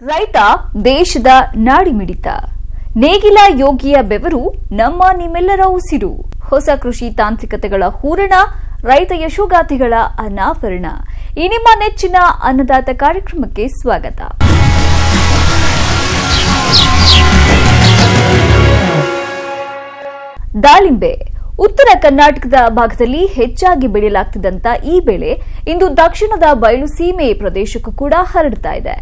ರೈತ ದೇಶದ ನಾಡಿಮಿಡಿತ. ನೇಗಿಲ ಯೋಗಿಯ ಬೆವರು ನಮ್ಮ ನಿಮ್ಮೆಲ್ಲರ ಉಸಿರು. ಹೊಸ ಕೃಷಿ ತಾಂತ್ರಿಕತೆಗಳ ಹೂರಣ, ರೈತ ಯಶೋಗಾಥೆಗಳ ಅನಾವರಣ. ಈ ನಿಮ್ಮ ನೆಚ್ಚಿನ ಅನ್ನದಾತ ಕಾರ್ಯಕ್ರಮಕ್ಕೆ ಸ್ವಾಗತ. ದಾಳಿಂಬೆ ಉತ್ತರ ಕರ್ನಾಟಕದ ಭಾಗದಲ್ಲಿ ಹೆಚ್ಚಾಗಿ ಬೆಳೆಯಲಾಗುತ್ತಿದ್ದಂತ ಈ ಬೆಳೆ ಇಂದು ದಕ್ಷಿಣದ ಬಯಲು ಸೀಮೆ ಪ್ರದೇಶಕ್ಕೂ ಕೂಡ ಹರಡ್ತಾ ಇದೆ.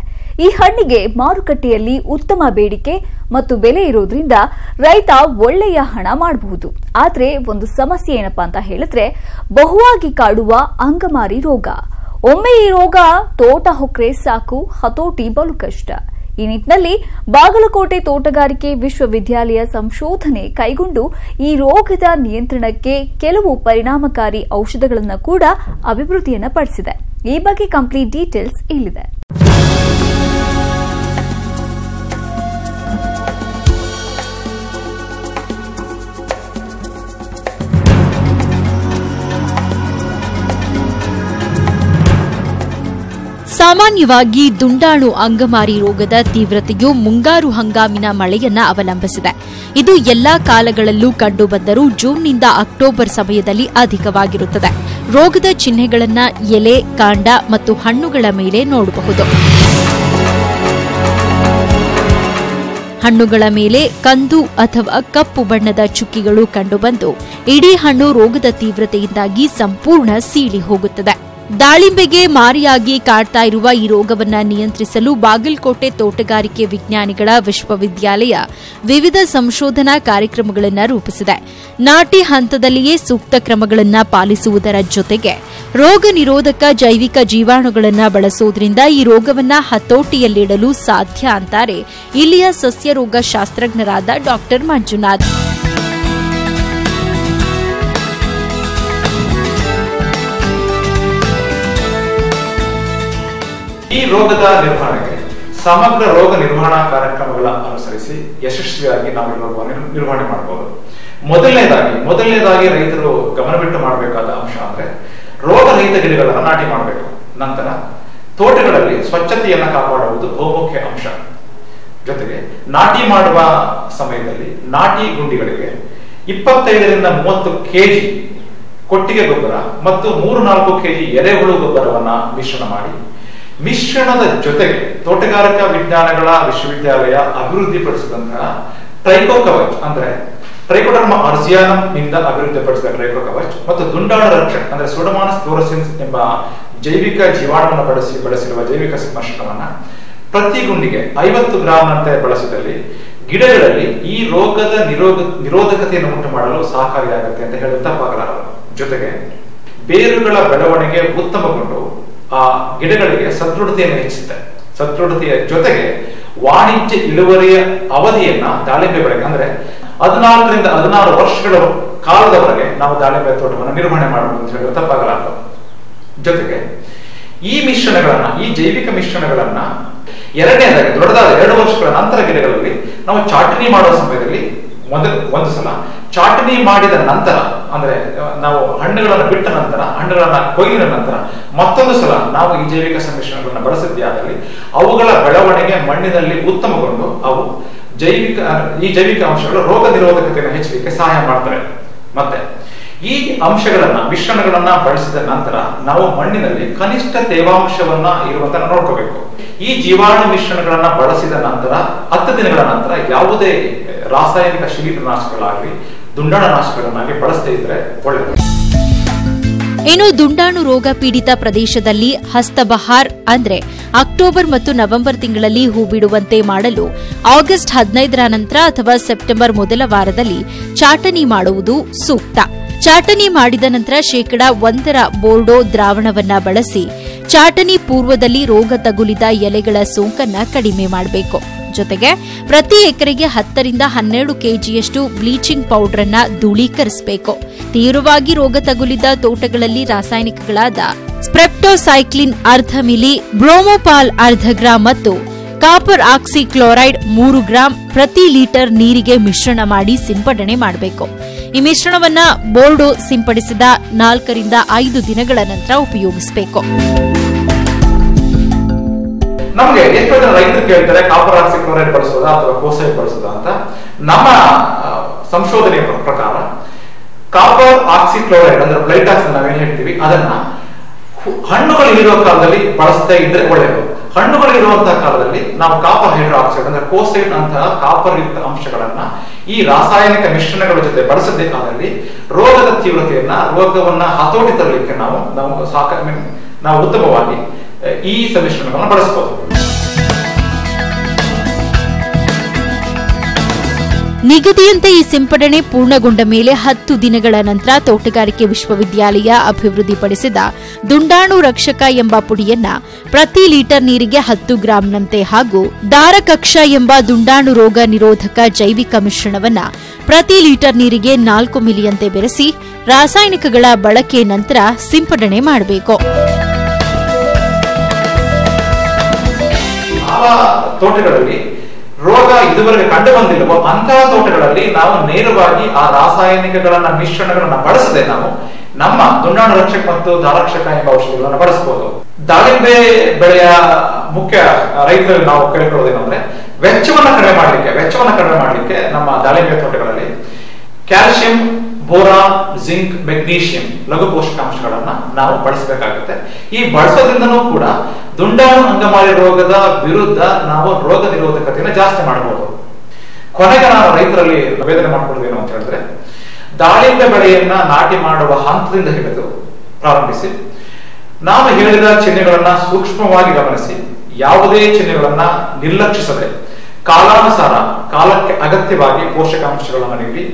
ಈ ಹಣ್ಣಿಗೆ ಮಾರುಕಟ್ಟೆಯಲ್ಲಿ ಉತ್ತಮ ಬೇಡಿಕೆ ಮತ್ತು ಬೆಲೆ ಇರೋದ್ರಿಂದ ರೈತ ಒಳ್ಳೆಯ ಹಣ ಮಾಡಬಹುದು. ಆದರೆ ಒಂದು ಸಮಸ್ಯೆ ಏನಪ್ಪಾ ಅಂತ ಹೇಳಿದ್ರೆ, ಬಹುವಾಗಿ ಕಾಡುವ ಅಂಗಮಾರಿ ರೋಗ. ಒಮ್ಮೆ ಈ ರೋಗ ತೋಟ ಹೊಕ್ರೆ ಸಾಕು, ಹತೋಟಿ ಬಲು ಕಷ್ಟ. ಈ ನಿಟ್ಟಿನಲ್ಲಿ ಬಾಗಲಕೋಟೆ ತೋಟಗಾರಿಕೆ ವಿಶ್ವವಿದ್ಯಾಲಯ ಸಂಶೋಧನೆ ಕೈಗೊಂಡು ಈ ರೋಗದ ನಿಯಂತ್ರಣಕ್ಕೆ ಕೆಲವು ಪರಿಣಾಮಕಾರಿ ಔಷಧಗಳನ್ನು ಕೂಡ ಅಭಿವೃದ್ಧಿಯನ್ನು ಪಡಿಸಿದೆ. ಈ ಬಗ್ಗೆ ಕಂಪ್ಲೀಟ್ ಡೀಟೇಲ್ಸ್ ಇಲ್ಲಿದೆ. ಸಾಮಾನ್ಯವಾಗಿ ದುಂಡಾಣು ಅಂಗಮಾರಿ ರೋಗದ ತೀವ್ರತೆಯು ಮುಂಗಾರು ಹಂಗಾಮಿನ ಮಳೆಯನ್ನ ಅವಲಂಬಿಸಿದೆ. ಇದು ಎಲ್ಲಾ ಕಾಲಗಳಲ್ಲೂ ಕಂಡುಬಂದರೂ ಜೂನ್ನಿಂದ ಅಕ್ಟೋಬರ್ ಸಮಯದಲ್ಲಿ ಅಧಿಕವಾಗಿರುತ್ತದೆ. ರೋಗದ ಚಿಹ್ನೆಗಳನ್ನ ಎಲೆ, ಕಾಂಡ ಮತ್ತು ಹಣ್ಣುಗಳ ಮೇಲೆ ನೋಡಬಹುದು. ಹಣ್ಣುಗಳ ಮೇಲೆ ಕಂದು ಅಥವಾ ಕಪ್ಪು ಬಣ್ಣದ ಚುಕ್ಕಿಗಳು ಕಂಡುಬಂದು ಇಡೀ ಹಣ್ಣು ರೋಗದ ತೀವ್ರತೆಯಿಂದಾಗಿ ಸಂಪೂರ್ಣ ಸೀಳಿ ಹೋಗುತ್ತದೆ. ದಾಳಿಂಬೆಗೆ ಮಾರಿಯಾಗಿ ಕಾಡ್ತಾ ಇರುವ ಈ ರೋಗವನ್ನು ನಿಯಂತ್ರಿಸಲು ಬಾಗಲಕೋಟೆ ತೋಟಗಾರಿಕೆ ವಿಜ್ಞಾನಿಗಳ ವಿಶ್ವವಿದ್ಯಾಲಯ ವಿವಿಧ ಸಂಶೋಧನಾ ಕಾರ್ಯಕ್ರಮಗಳನ್ನು ರೂಪಿಸಿದೆ. ನಾಟಿ ಹಂತದಲ್ಲಿಯೇ ಸೂಕ್ತ ಕ್ರಮಗಳನ್ನು ಪಾಲಿಸುವುದರ ಜೊತೆಗೆ ರೋಗ ನಿರೋಧಕ ಜೈವಿಕ ಜೀವಾಣುಗಳನ್ನು ಬಳಸುವುದರಿಂದ ಈ ರೋಗವನ್ನು ಹತೋಟಿಯಲ್ಲಿಡಲು ಸಾಧ್ಯ ಅಂತಾರೆ ಇಲ್ಲಿಯ ಸಸ್ಯರೋಗ ಶಾಸ್ತ್ರಜ್ಞರಾದ ಡಾ ಮಂಜುನಾಥ್. ಈ ರೋಗದ ನಿರ್ವಹಣೆಗೆ ಸಮಗ್ರ ರೋಗ ನಿರ್ವಹಣಾ ಕಾರ್ಯಕ್ರಮಗಳ ಅನುಸರಿಸಿ ಯಶಸ್ವಿಯಾಗಿ ನಾವು ಈ ರೋಗವನ್ನು ನಿರ್ವಹಣೆ ಮಾಡಬಹುದು. ಮೊದಲನೇದಾಗಿ ರೈತರು ಗಮನಬಿಟ್ಟು ಮಾಡಬೇಕಾದ ಅಂಶ ಅಂದ್ರೆ ರೋಗರಹಿತ ಗಿಡಗಳನ್ನು ನಾಟಿ ಮಾಡಬೇಕು. ನಂತರ ತೋಟಗಳಲ್ಲಿ ಸ್ವಚ್ಛತೆಯನ್ನು ಕಾಪಾಡುವುದು ಬಹುಮುಖ್ಯ ಅಂಶ. ಜೊತೆಗೆ ನಾಟಿ ಮಾಡುವ ಸಮಯದಲ್ಲಿ ನಾಟಿ ಗುಂಡಿಗಳಿಗೆ 25ರಿಂದ 30 ಕೆಜಿ ಕೊಟ್ಟಿಗೆ ಗೊಬ್ಬರ ಮತ್ತು 3-4 ಕೆಜಿ ಎರೆಹುಳು ಗೊಬ್ಬರವನ್ನ ಮಿಶ್ರಣ ಮಾಡಿ, ಮಿಶ್ರಣದ ಜೊತೆಗೆ ತೋಟಗಾರಿಕಾ ವಿಜ್ಞಾನಗಳ ವಿಶ್ವವಿದ್ಯಾಲಯ ಅಭಿವೃದ್ಧಿಪಡಿಸಿದಂತಹ ಟ್ರೈಕೋ ಕವಚ್ ಅಂದ್ರೆ ಟ್ರೈಕೋಡರ್ಮ ಅರ್ಜಿಯಾನಮ್ ನಿಂದ ಅಭಿವೃದ್ಧಿಪಡಿಸಿದ ಟ್ರೈಕೋ ಕವಚ್ ಮತ್ತು ದುಂಡಾಣು ರಕ್ಷಣೆ ಅಂದ್ರೆ ಸೂಡೋಮೋನಾಸ್ ಫ್ಲೋರೋಸಿನ್ಸ್ ಎಂಬ ಜೈವಿಕ ಜೀವಾಣುವನ್ನು ಬಳಸಿರುವ ಜೈವಿಕ ಮಿಶ್ರಣವನ್ನ ಪ್ರತಿ ಗುಂಡಿಗೆ 50 ಗ್ರಾಂನಂತೆ ಬಳಸಿದಲ್ಲಿ ಗಿಡಗಳಲ್ಲಿ ಈ ರೋಗದ ನಿರೋಧಕತೆಯನ್ನು ಉಂಟು ಮಾಡಲು ಸಹಕಾರಿಯಾಗುತ್ತೆ ಅಂತ ಹೇಳಿ ತಪ್ಪಾಗಲಾರದು. ಜೊತೆಗೆ ಬೇರುಗಳ ಬೆಳವಣಿಗೆ ಉತ್ತಮಗೊಂಡು ಆ ಗಿಡಗಳಿಗೆ ಸದೃಢತೆಯನ್ನು ಹೆಚ್ಚಿಸುತ್ತೆ. ಸದೃಢತೆಯ ಜೊತೆಗೆ ವಾಣಿಜ್ಯ ಇಳುವರಿಯ ಅವಧಿಯನ್ನ ದಾಳಿಂಬೆ ಬೆಳೆಗೆ ಅಂದ್ರೆ 14ರಿಂದ 16 ವರ್ಷಗಳ ಕಾಲದವರೆಗೆ ನಾವು ದಾಳಿಂಬೆ ತೋಟವನ್ನು ನಿರ್ವಹಣೆ ಮಾಡಬಹುದು ಅಂತ ಹೇಳಿ ತಪ್ಪಾಗಲಾರದು. ಜೊತೆಗೆ ಈ ಜೈವಿಕ ಮಿಶ್ರಣಗಳನ್ನ ಎರಡನೇದಾಗಿ ದೊಡ್ಡದಾದ 2 ವರ್ಷಗಳ ನಂತರ ಗಿಡಗಳಲ್ಲಿ ನಾವು ಚಾಟನಿ ಮಾಡುವ ಸಮಯದಲ್ಲಿ ಒಂದು ಸಲ ಚಾಟನಿ ಮಾಡಿದ ನಂತರ ಅಂದ್ರೆ ನಾವು ಹಣ್ಣುಗಳನ್ನು ಬಿಟ್ಟ ನಂತರ, ಹಣ್ಣುಗಳನ್ನ ಕೊಯ್ಲಿನ ನಂತರ ಮತ್ತೊಂದು ಸಲ ನಾವು ಈ ಜೈವಿಕ ಸಮ್ಮಿಶ್ರಣಗಳನ್ನು ಬಳಸಿದ್ದಾದಲ್ಲಿ ಅವುಗಳ ಬೆಳವಣಿಗೆ ಮಣ್ಣಿನಲ್ಲಿ ಉತ್ತಮಗೊಂಡು ಅವು ಈ ಜೈವಿಕ ಅಂಶಗಳು ರೋಗ ನಿರೋಧಕತೆಯನ್ನು ಹೆಚ್ಚಲಿಕ್ಕೆ ಸಹಾಯ ಮಾಡ್ತವೆ. ಮತ್ತೆ ಈ ಮಿಶ್ರಣಗಳನ್ನ ಬಳಸಿದ ನಂತರ ನಾವು ಮಣ್ಣಿನಲ್ಲಿ ಕನಿಷ್ಠ ತೇವಾಂಶವನ್ನ ಇರುವಂತ ನೋಡ್ಕೋಬೇಕು. ಈ ಜೀವಾಣು ಮಿಶ್ರಣಗಳನ್ನ ಬಳಸಿದ ನಂತರ 10 ದಿನಗಳ ನಂತರ ಯಾವುದೇ ರಾಸಾಯನಿಕ ಶಿಲೀಂಧ್ರನಾಶಕಗಳಾಗಲಿ ದುಂಡಾಣುನಾಶಕಗಳನ್ನಾಗಿ ಬಳಸದೇ ಇದ್ರೆ ಒಳ್ಳೆಯದು. ಇನ್ನು ದುಂಡಾಣು ರೋಗ ಪೀಡಿತ ಪ್ರದೇಶದಲ್ಲಿ ಹಸ್ತಬಹಾರ್ ಅಂದ್ರೆ ಅಕ್ಟೋಬರ್ ಮತ್ತು ನವೆಂಬರ್ ತಿಂಗಳಲ್ಲಿ ಹೂ ಬಿಡುವಂತೆ ಮಾಡಲು ಆಗಸ್ಟ್ 15ರ ನಂತರ ಅಥವಾ ಸೆಪ್ಟೆಂಬರ್ ಮೊದಲ ವಾರದಲ್ಲಿ ಚಾಟನಿ ಮಾಡುವುದು ಸೂಕ್ತ. ಚಾಟನಿ ಮಾಡಿದ ನಂತರ 1% ಬೋರ್ಡೋ ದ್ರಾವಣವನ್ನ ಬಳಸಿ ಚಾಟನಿ ಪೂರ್ವದಲ್ಲಿ ರೋಗ ತಗುಲಿದ ಎಲೆಗಳ ಸೋಂಕನ್ನ ಕಡಿಮೆ ಮಾಡಬೇಕು. ಜೊತೆಗೆ ಪ್ರತಿ ಎಕರೆಗೆ 10ರಿಂದ 12 ಕೆಜಿಯಷ್ಟು ಬ್ಲೀಚಿಂಗ್ ಪೌಡರ್ ಅನ್ನ ಧೂಳೀಕರಿಸಬೇಕು. ತೀವ್ರವಾಗಿ ರೋಗ ತಗುಲಿದ ತೋಟಗಳಲ್ಲಿ ರಾಸಾಯನಿಕಗಳಾದ ಸ್ಪ್ರೆಪ್ಟೋಸೈಕ್ಲಿನ್ 0.5 ಮಿಲಿ, ಬ್ರೋಮೋಪಾಲ್ 0.5 ಗ್ರಾಂ ಮತ್ತು ಕಾಪರ್ ಆಕ್ಸಿಕ್ಲೋರೈಡ್ 3 ಗ್ರಾಂ ಪ್ರತಿ ಲೀಟರ್ ನೀರಿಗೆ ಮಿಶ್ರಣ ಮಾಡಿ ಸಿಂಪಡಣೆ ಮಾಡಬೇಕು. ಈ ಮಿಶ್ರಣವನ್ನ ಬೋರ್ಡೋ ಸಿಂಪಡಿಸಿದ 4ರಿಂದ 5 ದಿನಗಳ ನಂತರ ಉಪಯೋಗಿಸಬೇಕು. ನಮ್ಗೆ ಎಷ್ಟೋ ಜನ ರೈತರು ಕೇಳ್ತಾರೆ ಕಾಪರ್ ಆಕ್ಸಿಕ್ಲೋರೈಡ್ ಬಳಸೋದಾ ಅಥವಾ ಕೋಸೈಡ್ ಬಳಸೋದಾ ಅಂತ. ನಮ್ಮ ಸಂಶೋಧನೆಯ ಪ್ರಕಾರ ಕಾಪರ್ ಆಕ್ಸಿಕ್ಲೋರೈಡ್ ಅಂದ್ರೆ ಬ್ಲೈಟಾಕ್ಸ್ ನಾವೇನ್ ಹೇಳ್ತೀವಿ ಅದನ್ನ ಹಣ್ಣುಗಳು ಇರುವ ಕಾಲದಲ್ಲಿ ಬಳಸದೇ ಇದ್ರೆ ಒಳ್ಳೆಯದು. ಹಣ್ಣುಗಳು ಇರುವಂತಹ ಕಾಲದಲ್ಲಿ ನಾವು ಕಾಪರ್ ಹೈಡ್ರೋ ಆಕ್ಸೈಡ್ ಅಂದ್ರೆ ಕೋಸೈಡ್ ಅಂತಹ ಕಾಪರ್ ಯುಕ್ತ ಅಂಶಗಳನ್ನ ಈ ರಾಸಾಯನಿಕ ಮಿಶ್ರಣಗಳ ಜೊತೆ ಬಳಸಬೇಕಾದಲ್ಲಿ ರೋಗದ ರೋಗವನ್ನ ಹತೋಟಿ ತರಲಿಕ್ಕೆ ನಾವು ಉತ್ತಮವಾಗಿ ಈ ಸಮ್ಮಿಶ್ರಣಗಳನ್ನು ಬಳಸಬಹುದು. ನಿಗದಿಯಂತೆ ಈ ಸಿಂಪಡಣೆ ಪೂರ್ಣಗೊಂಡ ಮೇಲೆ 10 ದಿನಗಳ ನಂತರ ತೋಟಗಾರಿಕೆ ವಿಶ್ವವಿದ್ಯಾಲಯ ಅಭಿವೃದ್ಧಿಪಡಿಸಿದ ದುಂಡಾಣು ರಕ್ಷಕ ಎಂಬ ಪುಡಿಯನ್ನ ಪ್ರತಿ ಲೀಟರ್ ನೀರಿಗೆ 10 ಗ್ರಾಂನಂತೆ ಹಾಗೂ ದಾರಕಕ್ಷ ಎಂಬ ದುಂಡಾಣು ರೋಗ ನಿರೋಧಕ ಜೈವಿಕ ಮಿಶ್ರಣವನ್ನ ಪ್ರತಿ ಲೀಟರ್ ನೀರಿಗೆ 4 ಮಿಲಿಯಂತೆ ಬೆರೆಸಿ ರಾಸಾಯನಿಕಗಳ ಬಳಕೆ ನಂತರ ಸಿಂಪಡಣೆ ಮಾಡಬೇಕು. ತೋಟಗಳಲ್ಲಿ ರೋಗ ಇದುವರೆಗೆ ಕಂಡು ಬಂದಿಲ್ಲವೋ ಅಂತಹ ತೋಟಗಳಲ್ಲಿ ನಾವು ನೇರವಾಗಿ ಆ ರಾಸಾಯನಿಕಗಳನ್ನ ಮಿಶ್ರಣಗಳನ್ನ ಬಳಸದೆ ನಾವು ನಮ್ಮ ದುಂಡಾಣು ರಕ್ಷಕ ಮತ್ತು ದಾರಕ್ಷಕ ಎಂಬ ಔಷಧಿಗಳನ್ನು ಬಳಸಬಹುದು. ದಾಳಿಂಬೆ ಬೆಳೆಯ ಮುಖ್ಯ ರೈತರಲ್ಲಿ ನಾವು ಕೇಳ್ಕೊಳ್ಳೋದೇನಂದ್ರೆ ವೆಚ್ಚವನ್ನ ಕಡಿಮೆ ಮಾಡಲಿಕ್ಕೆ ನಮ್ಮ ದಾಳಿಂಬೆ ತೋಟಗಳಲ್ಲಿ ಕ್ಯಾಲ್ಸಿಯಂ, ಬೋರಾನ್, ಜಿಂಕ್, ಮೆಗ್ನೀಷಿಯಂ ಲಘು ಪೋಷಕಾಂಶಗಳನ್ನ ನಾವು ಬಳಸಬೇಕಾಗುತ್ತೆ. ಈ ಬಳಸೋದ್ರಿಂದನೂ ಕೂಡ ದುಂಡಾಣು ಅಂಗಮಾರಿ ರೋಗದ ವಿರುದ್ಧ ನಾವು ರೋಗ ನಿರೋಧಕತೆಯನ್ನು ಜಾಸ್ತಿ ಮಾಡಬಹುದು. ಕೊನೆಗೆ ನಾನು ರೈತರಲ್ಲಿ ನಿವೇದನೆ ಮಾಡ್ಕೊಳ್ಳೋದೇನು ಅಂತ ಹೇಳಿದ್ರೆ, ದಾಳಿಂಬೆ ಬೆಳೆಯನ್ನ ನಾಟಿ ಮಾಡುವ ಹಂತದಿಂದ ಹಿಡಿದು ಪ್ರಾರಂಭಿಸಿ ನಾನು ಹೇಳಿದ ಚಿಹ್ನೆಗಳನ್ನ ಸೂಕ್ಷ್ಮವಾಗಿ ಗಮನಿಸಿ ಯಾವುದೇ ಚಿಹ್ನೆಗಳನ್ನ ನಿರ್ಲಕ್ಷಿಸದೆ ಕಾಲಾನುಸಾರ ಕಾಲಕ್ಕೆ ಅಗತ್ಯವಾಗಿ ಪೋಷಕಾಂಶಗಳನ್ನು ನೀಡಿ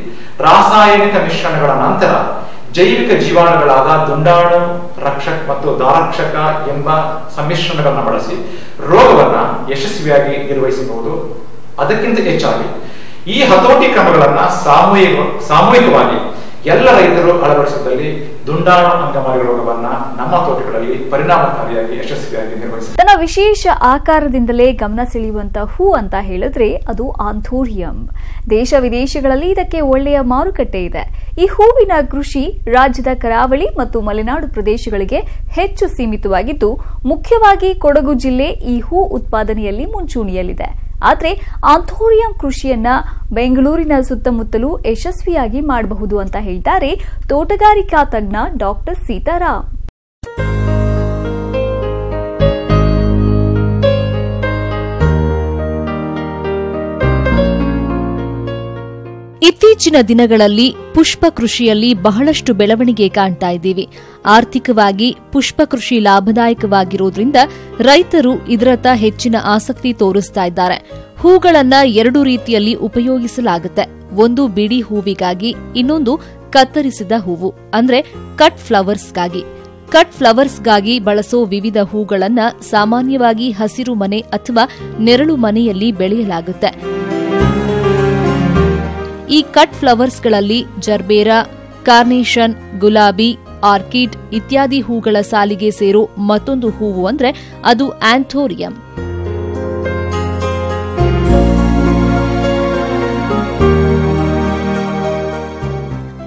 ರಾಸಾಯನಿಕ ಮಿಶ್ರಣಗಳ ನಂತರ ಜೈವಿಕ ಜೀವಾಣುಗಳಾದ ದುಂಡಾಣು ರಕ್ಷಕ ಮತ್ತು ದಾರಕ್ಷಕ ಎಂಬ ಸಮ್ಮಿಶ್ರಣಗಳನ್ನ ಬಳಸಿ ರೋಗವನ್ನ ಯಶಸ್ವಿಯಾಗಿ ನಿರ್ವಹಿಸಬಹುದು. ಅದಕ್ಕಿಂತ ಹೆಚ್ಚಾಗಿ ಈ ಹತೋಟಿ ಕ್ರಮಗಳನ್ನ ಸಾಮೂಹಿಕವಾಗಿ ಎಲ್ಲ ರೈತರು ಅಳವಡಿಸಿದಲ್ಲಿ ದುಂಡಾಣು ಅಂಗಮಾರಿ ರೋಗವನ್ನ ನಮ್ಮ ತೋಟಗಳಲ್ಲಿ ಪರಿಣಾಮಕಾರಿಯಾಗಿ ಯಶಸ್ವಿಯಾಗಿ ನಿರ್ವಹಿಸಬಹುದು. ತನ್ನ ವಿಶೇಷ ಆಕಾರದಿಂದಲೇ ಗಮನ ಸೆಳೆಯುವಂತ ಹೂ ಅಂತ ಹೇಳಿದ್ರೆ ಅದು ಆಂಥೋರಿಯಂ. ದೇಶ ವಿದೇಶಗಳಲ್ಲಿ ಇದಕ್ಕೆ ಒಳ್ಳೆಯ ಮಾರುಕಟ್ಟೆ ಇದೆ. ಈ ಹೂವಿನ ಕೃಷಿ ರಾಜ್ಯದ ಕರಾವಳಿ ಮತ್ತು ಮಲೆನಾಡು ಪ್ರದೇಶಗಳಿಗೆ ಹೆಚ್ಚು ಸೀಮಿತವಾಗಿದ್ದು, ಮುಖ್ಯವಾಗಿ ಕೊಡಗು ಜಿಲ್ಲೆ ಈ ಹೂ ಉತ್ಪಾದನೆಯಲ್ಲಿ ಮುಂಚೂಣಿಯಲ್ಲಿದೆ. ಆದರೆ ಆಂಥೋರಿಯಂ ಕೃಷಿಯನ್ನ ಬೆಂಗಳೂರಿನ ಸುತ್ತಮುತ್ತಲೂ ಯಶಸ್ವಿಯಾಗಿ ಮಾಡಬಹುದು ಅಂತ ಹೇಳ್ತಾರೆ ತೋಟಗಾರಿಕಾ ತಜ್ಞ ಡಾಕ್ಟರ್ ಸೀತಾರಾಮ್. ಇತ್ತೀಚಿನ ದಿನಗಳಲ್ಲಿ ಪುಷ್ಪ ಕೃಷಿಯಲ್ಲಿ ಬಹಳಷ್ಟು ಬೆಳವಣಿಗೆ ಕಾಣ್ತಾ ಇದ್ದೀವಿ. ಆರ್ಥಿಕವಾಗಿ ಪುಷ್ಪ ಕೃಷಿ ಲಾಭದಾಯಕವಾಗಿರೋದ್ರಿಂದ ರೈತರು ಇದರತ್ತ ಹೆಚ್ಚಿನ ಆಸಕ್ತಿ ತೋರಿಸ್ತಾ ಇದ್ದಾರೆ. ಹೂಗಳನ್ನ 2 ರೀತಿಯಲ್ಲಿ ಉಪಯೋಗಿಸಲಾಗುತ್ತೆ. ಒಂದು ಬಿಡಿ ಹೂವಿಗಾಗಿ, ಇನ್ನೊಂದು ಕತ್ತರಿಸಿದ ಹೂವು ಅಂದ್ರೆ ಕಟ್ ಫ್ಲವರ್ಸ್ಗಾಗಿ. ಕಟ್ ಫ್ಲವರ್ಸ್ಗಾಗಿ ಬಳಸೋ ವಿವಿಧ ಹೂಗಳನ್ನ ಸಾಮಾನ್ಯವಾಗಿ ಹಸಿರು ಮನೆ ಅಥವಾ ನೆರಳು ಮನೆಯಲ್ಲಿ ಬೆಳೆಯಲಾಗುತ್ತೆ. ಈ ಕಟ್ ಫ್ಲವರ್ಸ್ಗಳಲ್ಲಿ ಜರ್ಬೇರಾ, ಕಾರ್ನೇಷನ್, ಗುಲಾಬಿ, ಆರ್ಕಿಡ್ ಇತ್ಯಾದಿ ಹೂಗಳ ಸಾಲಿಗೆ ಸೇರೋ ಮತ್ತೊಂದು ಹೂವು ಅಂದ್ರೆ ಅದು ಆಂಥೋರಿಯಂ.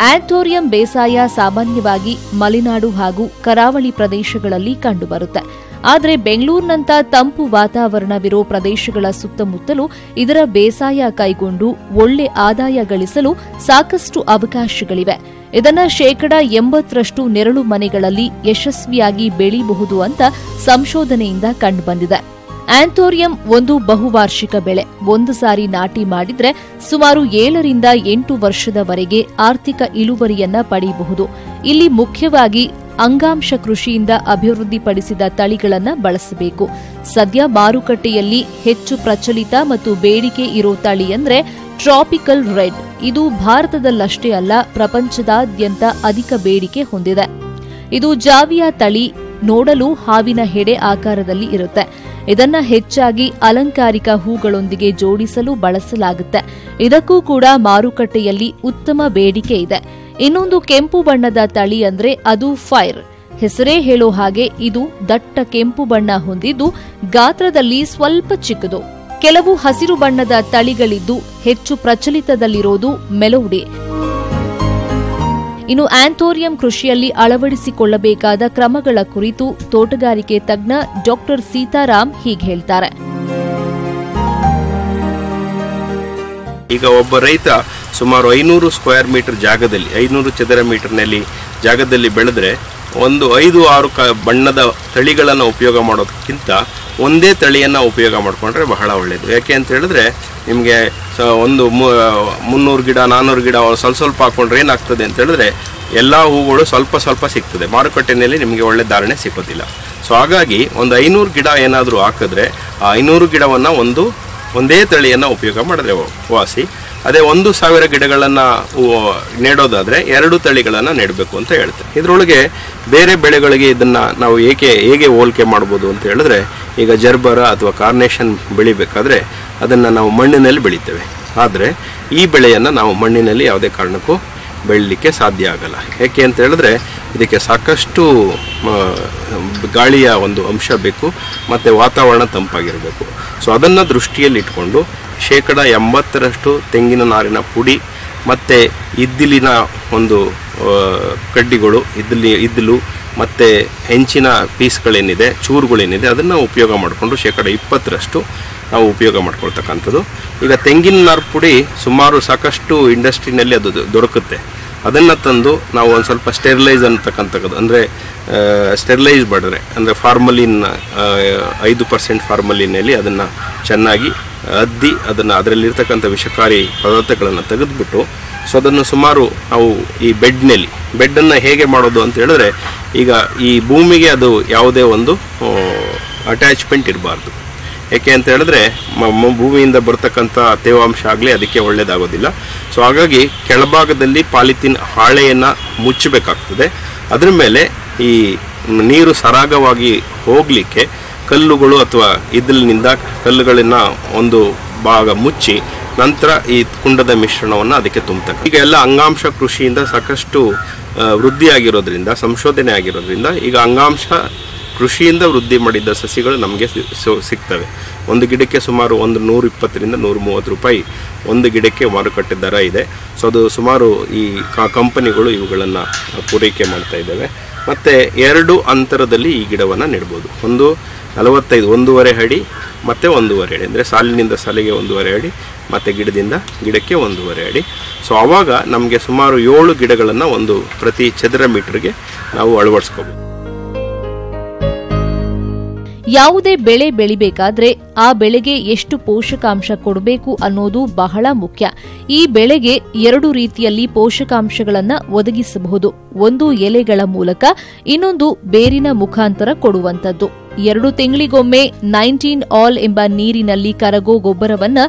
ಆಂಥೋರಿಯಂ ಬೇಸಾಯ ಸಾಮಾನ್ಯವಾಗಿ ಮಲೆನಾಡು ಹಾಗೂ ಕರಾವಳಿ ಪ್ರದೇಶಗಳಲ್ಲಿ ಕಂಡುಬರುತ್ತೆ. ಆದರೆ ಬೆಂಗಳೂರಿನಂಥ ತಂಪು ವಾತಾವರಣವಿರೋ ಪ್ರದೇಶಗಳ ಸುತ್ತಮುತ್ತಲೂ ಇದರ ಬೇಸಾಯ ಕೈಗೊಂಡು ಒಳ್ಳೆ ಆದಾಯ ಗಳಿಸಲು ಸಾಕಷ್ಟು ಅವಕಾಶಗಳಿವೆ. ಇದನ್ನ 80% ನೆರಳು ಮನೆಗಳಲ್ಲಿ ಯಶಸ್ವಿಯಾಗಿ ಬೆಳೆಯಬಹುದು ಅಂತ ಸಂಶೋಧನೆಯಿಂದ ಕಂಡುಬಂದಿದೆ. ಆಂಥೋರಿಯಂ ಒಂದು ಬಹುವಾರ್ಷಿಕ ಬೆಳೆ. ಒಂದು ಸಾರಿ ನಾಟಿ ಮಾಡಿದ್ರೆ ಸುಮಾರು 7 ರಿಂದ 8 ವರ್ಷದವರೆಗೆ ಆರ್ಥಿಕ ಇಳುವರಿಯನ್ನ ಪಡೆಯಬಹುದು. ಇಲ್ಲಿ ಮುಖ್ಯವಾಗಿ ಅಂಗಾಂಶ ಕೃಷಿಯಿಂದ ಅಭಿವೃದ್ಧಿಪಡಿಸಿದ ತಳಿಗಳನ್ನು ಬಳಸಬೇಕು. ಸದ್ಯ ಮಾರುಕಟ್ಟೆಯಲ್ಲಿ ಹೆಚ್ಚು ಪ್ರಚಲಿತ ಮತ್ತು ಬೇಡಿಕೆ ಇರೋ ತಳಿ ಅಂದ್ರೆ ಟ್ರಾಪಿಕಲ್ ರೆಡ್. ಇದು ಭಾರತದಲ್ಲಷ್ಟೇ ಅಲ್ಲ, ಪ್ರಪಂಚದಾದ್ಯಂತ ಅಧಿಕ ಬೇಡಿಕೆ ಹೊಂದಿದೆ. ಇದು ಜಾವಿಯಾ ತಳಿ. ನೋಡಲು ಹಾವಿನ ಹೆಡೆ ಆಕಾರದಲ್ಲಿ ಇರುತ್ತೆ. ಇದನ್ನ ಹೆಚ್ಚಾಗಿ ಅಲಂಕಾರಿಕ ಹೂಗಳೊಂದಿಗೆ ಜೋಡಿಸಲು ಬಳಸಲಾಗುತ್ತೆ. ಇದಕ್ಕೂ ಕೂಡ ಮಾರುಕಟ್ಟೆಯಲ್ಲಿ ಉತ್ತಮ ಬೇಡಿಕೆ ಇದೆ. ಇನ್ನೊಂದು ಕೆಂಪು ಬಣ್ಣದ ತಳಿ ಅಂದ್ರೆ ಅದು ಫೈರ್. ಹೆಸರೇ ಹೇಳೋ ಹಾಗೆ ಇದು ದಟ್ಟ ಕೆಂಪು ಬಣ್ಣ ಹೊಂದಿದ್ದು ಗಾತ್ರದಲ್ಲಿ ಸ್ವಲ್ಪ ಚಿಕ್ಕದು. ಕೆಲವು ಹಸಿರು ಬಣ್ಣದ ತಳಿಗಳಿದ್ದು ಹೆಚ್ಚು ಪ್ರಚಲಿತದಲ್ಲಿರೋದು ಮೆಲೋಡಿ. ಇನ್ನು ಆಂಥೋರಿಯಂ ಕೃಷಿಯಲ್ಲಿ ಅಳವಡಿಸಿಕೊಳ್ಳಬೇಕಾದ ಕ್ರಮಗಳ ಕುರಿತು ತೋಟಗಾರಿಕೆ ತಜ್ಞ ಡಾಕ್ಟರ್ ಸೀತಾರಾಮ್ ಹೀಗೆ ಹೇಳ್ತಾರೆ. ಈಗ ಒಬ್ಬ ರೈತ ಸುಮಾರು 500 ಸ್ಕ್ವೇರ್ ಮೀಟರ್ ಜಾಗದಲ್ಲಿ 500 ಚದರ ಮೀಟರ್ನಲ್ಲಿ ಜಾಗದಲ್ಲಿ ಬೆಳೆದ್ರೆ ಒಂದು 5-6 ಬಣ್ಣದ ತಳಿಗಳನ್ನು ಉಪಯೋಗ ಮಾಡೋದಕ್ಕಿಂತ ಒಂದೇ ತಳಿಯನ್ನು ಉಪಯೋಗ ಮಾಡಿಕೊಂಡ್ರೆ ಬಹಳ ಒಳ್ಳೆಯದು. ಯಾಕೆ ಅಂತ ಹೇಳಿದ್ರೆ ನಿಮಗೆ ಒಂದು 300 ಗಿಡ 400 ಗಿಡ ಸ್ವಲ್ಪ ಹಾಕೊಂಡ್ರೆ ಏನಾಗ್ತದೆ ಅಂತ ಹೇಳಿದ್ರೆ ಎಲ್ಲ ಹೂಗಳು ಸ್ವಲ್ಪ ಸಿಗ್ತದೆ, ಮಾರುಕಟ್ಟೆಯಲ್ಲಿ ನಿಮಗೆ ಒಳ್ಳೆ ಧಾರಣೆ ಸಿಗೋದಿಲ್ಲ. ಸೊ ಹಾಗಾಗಿ ಒಂದು 500 ಗಿಡ ಏನಾದರೂ ಹಾಕಿದ್ರೆ ಆ 500 ಗಿಡವನ್ನು ಒಂದೇ ತಳಿಯನ್ನು ಉಪಯೋಗ ಮಾಡಿದ್ರೆ ವಾಸಿ. ಅದೇ 1000 ಗಿಡಗಳನ್ನು ನೆಡೋದಾದರೆ 2 ತಳಿಗಳನ್ನು ನೆಡಬೇಕು ಅಂತ ಹೇಳ್ತಾರೆ. ಇದರೊಳಗೆ ಬೇರೆ ಬೆಳೆಗಳಿಗೆ ಇದನ್ನು ನಾವು ಹೇಗೆ ಹೋಲಿಕೆ ಮಾಡ್ಬೋದು ಅಂತ ಹೇಳಿದ್ರೆ, ಈಗ ಜರ್ಬರ ಅಥವಾ ಕಾರ್ನೇಷನ್ ಬೆಳಿಬೇಕಾದ್ರೆ ಅದನ್ನು ನಾವು ಮಣ್ಣಿನಲ್ಲಿ ಬೆಳಿತೇವೆ. ಆದರೆ ಈ ಬೆಳೆಯನ್ನು ನಾವು ಮಣ್ಣಿನಲ್ಲಿ ಯಾವುದೇ ಕಾರಣಕ್ಕೂ ಬೆಳಲಿಕ್ಕೆ ಸಾಧ್ಯ ಆಗಲ್ಲ. ಯಾಕೆ ಅಂತ ಹೇಳಿದ್ರೆ ಇದಕ್ಕೆ ಸಾಕಷ್ಟು ಗಾಳಿಯ ಒಂದು ಅಂಶ ಬೇಕು ಮತ್ತು ವಾತಾವರಣ ತಂಪಾಗಿರಬೇಕು. ಸೊ ಅದನ್ನು ದೃಷ್ಟಿಯಲ್ಲಿ ಇಟ್ಕೊಂಡು 80% ತೆಂಗಿನ ನಾರಿನ ಪುಡಿ ಮತ್ತು ಇದ್ದಿಲಿನ ಒಂದು ಕಡ್ಡಿಗಳು, ಇದ್ದಿಲು ಮತ್ತು ಹೆಂಚಿನ ಪೀಸ್ಗಳೇನಿದೆ, ಚೂರುಗಳೇನಿದೆ ಅದನ್ನು ಉಪಯೋಗ ಮಾಡಿಕೊಂಡು 20% ನಾವು ಉಪಯೋಗ ಮಾಡ್ಕೊಳ್ತಕ್ಕಂಥದ್ದು. ಈಗ ತೆಂಗಿನ ನಾರು ಪುಡಿ ಸುಮಾರು ಸಾಕಷ್ಟು ಇಂಡಸ್ಟ್ರಿನಲ್ಲಿ ಅದು ದೊರಕುತ್ತೆ. ಅದನ್ನು ತಂದು ನಾವು ಒಂದು ಸ್ವಲ್ಪ ಸ್ಟೆರಿಲೈಸ್ ಅಂತಕ್ಕಂಥದ್ದು, ಅಂದರೆ ಸ್ಟೆರಿಲೈಸ್ ಮಾಡಿದ್ರೆ ಅಂದರೆ ಫಾರ್ಮಲಿನ್ 5% ಫಾರ್ಮಲಿನಲ್ಲಿ ಅದನ್ನು ಚೆನ್ನಾಗಿ ಅದ್ದಿ ಅದರಲ್ಲಿರ್ತಕ್ಕಂಥ ವಿಷಕಾರಿ ಪದಾರ್ಥಗಳನ್ನು ತೆಗೆದುಬಿಟ್ಟು, ಸೊ ಅದನ್ನು ಸುಮಾರು ನಾವು ಈ ಬೆಡ್ಡನ್ನು ಹೇಗೆ ಮಾಡೋದು ಅಂತ ಹೇಳಿದ್ರೆ, ಈಗ ಈ ಭೂಮಿಗೆ ಅದು ಯಾವುದೇ ಒಂದು ಅಟ್ಯಾಚ್ಮೆಂಟ್ ಇರಬಾರ್ದು. ಏಕೆ ಅಂತ ಹೇಳಿದ್ರೆ ಭೂಮಿಯಿಂದ ಬರ್ತಕ್ಕಂಥ ತೇವಾಂಶ ಆಗಲಿ ಅದಕ್ಕೆ ಒಳ್ಳೆಯದಾಗೋದಿಲ್ಲ. ಸೊ ಹಾಗಾಗಿ ಕೆಳಭಾಗದಲ್ಲಿ ಪಾಲಿಥೀನ್ ಹಾಳೆಯನ್ನು ಮುಚ್ಚಬೇಕಾಗ್ತದೆ. ಅದರ ಮೇಲೆ ಈ ನೀರು ಸರಾಗವಾಗಿ ಹೋಗಲಿಕ್ಕೆ ಕಲ್ಲುಗಳು ಅಥವಾ ಇದ್ದಿಲಿನಿಂದ ಕಲ್ಲುಗಳನ್ನು ಒಂದು ಭಾಗ ಮುಚ್ಚಿ ನಂತರ ಈ ಕುಂಡದ ಮಿಶ್ರಣವನ್ನು ಅದಕ್ಕೆ ತುಂಬತಕ್ಕ. ಈಗ ಎಲ್ಲ ಅಂಗಾಂಶ ಕೃಷಿಯಿಂದ ಸಾಕಷ್ಟು ವೃದ್ಧಿಯಾಗಿರೋದ್ರಿಂದ, ಸಂಶೋಧನೆ ಆಗಿರೋದ್ರಿಂದ ಈಗ ಅಂಗಾಂಶ ಕೃಷಿಯಿಂದ ವೃದ್ಧಿ ಮಾಡಿದ್ದ ಸಸಿಗಳು ನಮಗೆ ಸಿಗ್ತವೆ. ಒಂದು ಗಿಡಕ್ಕೆ ಸುಮಾರು 120ರಿಂದ 130 ರೂಪಾಯಿ ಒಂದು ಗಿಡಕ್ಕೆ ಮಾರುಕಟ್ಟೆ ದರ ಇದೆ. ಸೊ ಅದು ಸುಮಾರು ಈ ಕಂಪನಿಗಳು ಇವುಗಳನ್ನು ಪೂರೈಕೆ ಮಾಡ್ತಾ ಇದ್ದಾವೆ. ಮತ್ತು 2 ಅಂತರದಲ್ಲಿ ಈ ಗಿಡವನ್ನು ನೆಡ್ಬೋದು. ಒಂದು 45 1.5 ಅಡಿ ಮತ್ತು 1.5 ಅಡಿ, ಅಂದರೆ ಸಾಲಿನಿಂದ ಸಾಲಿಗೆ 1.5 ಅಡಿ ಮತ್ತು ಗಿಡದಿಂದ ಗಿಡಕ್ಕೆ 1.5 ಅಡಿ. ಸೊ ಆವಾಗ ನಮಗೆ ಸುಮಾರು 7 ಗಿಡಗಳನ್ನು ಪ್ರತಿ ಚದರ ಮೀಟರ್ಗೆ ನಾವು ಅಳವಡಿಸ್ಕೋಬೋದು. ಯಾವುದೇ ಬೆಳೆ ಬೆಳಿಬೇಕಾದ್ರೆ ಆ ಬೆಳೆಗೆ ಎಷ್ಟು ಪೋಷಕಾಂಶ ಕೊಡಬೇಕು ಅನ್ನೋದು ಬಹಳ ಮುಖ್ಯ. ಈ ಬೆಳೆಗೆ 2 ರೀತಿಯಲ್ಲಿ ಪೋಷಕಾಂಶಗಳನ್ನು ಒದಗಿಸಬಹುದು. ಒಂದು ಎಲೆಗಳ ಮೂಲಕ, ಇನ್ನೊಂದು ಬೇರಿನ ಮುಖಾಂತರ ಕೊಡುವಂತದ್ದು. 2 ತಿಂಗಳಿಗೊಮ್ಮೆ 19 ಆಲ್ ಎಂಬ ನೀರಿನಲ್ಲಿ ಕರಗೋ ಗೊಬ್ಬರವನ್ನ